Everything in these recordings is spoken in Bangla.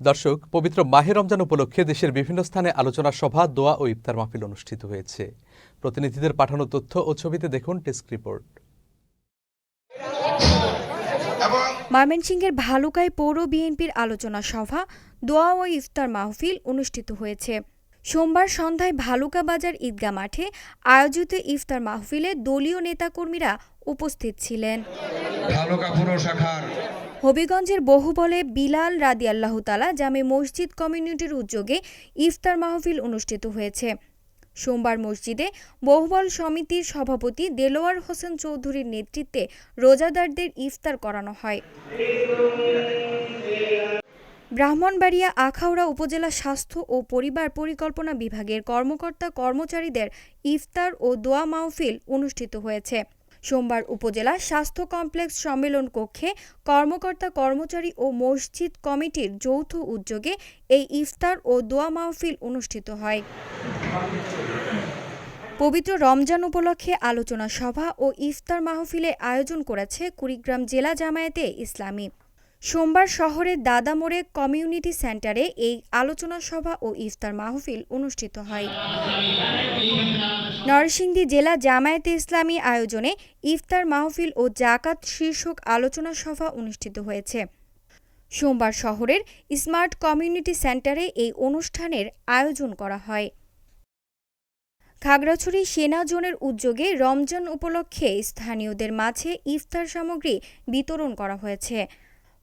দর্শক, পবিত্র মাহে রমজান উপলক্ষে দেশের বিভিন্ন স্থানে আলোচনা সভা, দোয়া ও ইফতার মাহফিল অনুষ্ঠিত হয়েছে। প্রতিনিধিদের পাঠানো তথ্য ও ছবিতে দেখুন ডেস্ক রিপোর্ট। ময়মনসিংহের ভালুকায় পৌর বিএনপির আলোচনা সভা, দোয়া ও ইফতার মাহফিল অনুষ্ঠিত হয়েছে। সোমবার সন্ধ্যায় ভালুকা বাজার ঈদগাহ মাঠে আয়োজিত ইফতার মাহফিলে দলীয় নেতাকর্মীরা উপস্থিত ছিলেন। হবিগঞ্জের বহুবলে বিলাল রাদিয়াল্লাহু তাআলা জামে মসজিদ কমিউনিটির উদ্যোগে ইফতার মাহফিল অনুষ্ঠিত হয়েছে। সোমবার মসজিদে বহুবল সমিতির সভাপতি দেলোয়ার হোসেন চৌধুরীর নেতৃত্বে রোজাদারদের ইফতার করানো হয়। ব্রাহ্মণবাড়িয়া আখাউড়া উপজেলা স্বাস্থ্য ও পরিবার পরিকল্পনা বিভাগের কর্মকর্তা কর্মচারীদের ইফতার ও দোয়া মাহফিল অনুষ্ঠিত হয়েছে। সোমবার উপজেলা স্বাস্থ্য কমপ্লেক্স সম্মেলন কক্ষে কর্মকর্তা কর্মচারী ও মসজিদ কমিটির যৌথ উদ্যোগে এই ইফতার ও দোয়া মাহফিল অনুষ্ঠিত হয়। পবিত্র রমজান উপলক্ষে আলোচনা সভা ও ইফতার মাহফিলের আয়োজন করেছে কুড়িগ্রাম জেলা জামায়াতে ইসলামী। সোমবার শহরের দাদামোড়ে কমিউনিটি সেন্টারে এই আলোচনা সভা ও ইফতার মাহফিল অনুষ্ঠিত হয়। নরসিংদী জেলা জামায়াতে ইসলামী আয়োজনে ইফতার মাহফিল ও জাকাত শীর্ষক আলোচনা সভা অনুষ্ঠিত হয়েছে। সোমবার শহরের স্মার্ট কমিউনিটি সেন্টারে এই অনুষ্ঠানের আয়োজন করা হয়। খাগড়াছড়ি সেনা জোনের উদ্যোগে রমজান উপলক্ষে স্থানীয়দের মাঝে ইফতার সামগ্রী বিতরণ করা হয়েছে।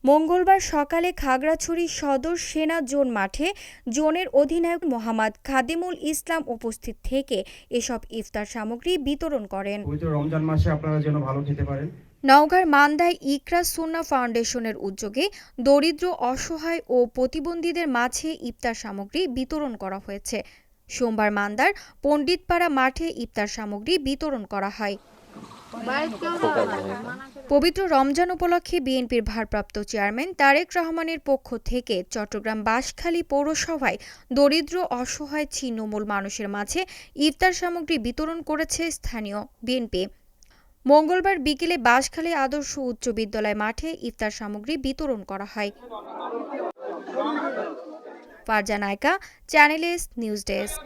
মঙ্গলবার সকালে খাগড়াছড়ি সদর সেনা জোন মাঠে জোনের অধিনায়ক মোহাম্মদ খাদিমুল ইসলাম উপস্থিত থেকে এসব ইফতার সামগ্রী বিতরণ করেন। রমজান মাসে আপনারা যেন ভালো খেতে পারেন। নওগাঁর মান্দায় ইকরা সুন্নাহ ফাউন্ডেশনের উদ্যোগে দরিদ্র, অসহায় ও প্রতিবন্ধীদের মাঝে ইফতার সামগ্রী বিতরণ করা হয়েছে। সোমবার মান্দার পণ্ডিতপাড়া মাঠে ইফতার সামগ্রী বিতরণ করা হয়। পবিত্র রমজান উপলক্ষে বিএনপির ভারপ্রাপ্ত চেয়ারম্যান তারেক রহমানের পক্ষ থেকে চট্টগ্রাম বাঁশখালী পৌরসভায় দরিদ্র, অসহায় ছিন্নমূল মানুষের মাঝে ইফতার সামগ্রী বিতরণ করেছে স্থানীয় বিএনপি। মঙ্গলবার বিকেলে বাঁশখালী আদর্শ উচ্চ বিদ্যালয় মাঠে ইফতার সামগ্রী বিতরণ করা হয়। Farzana Nayka, channel S news desk.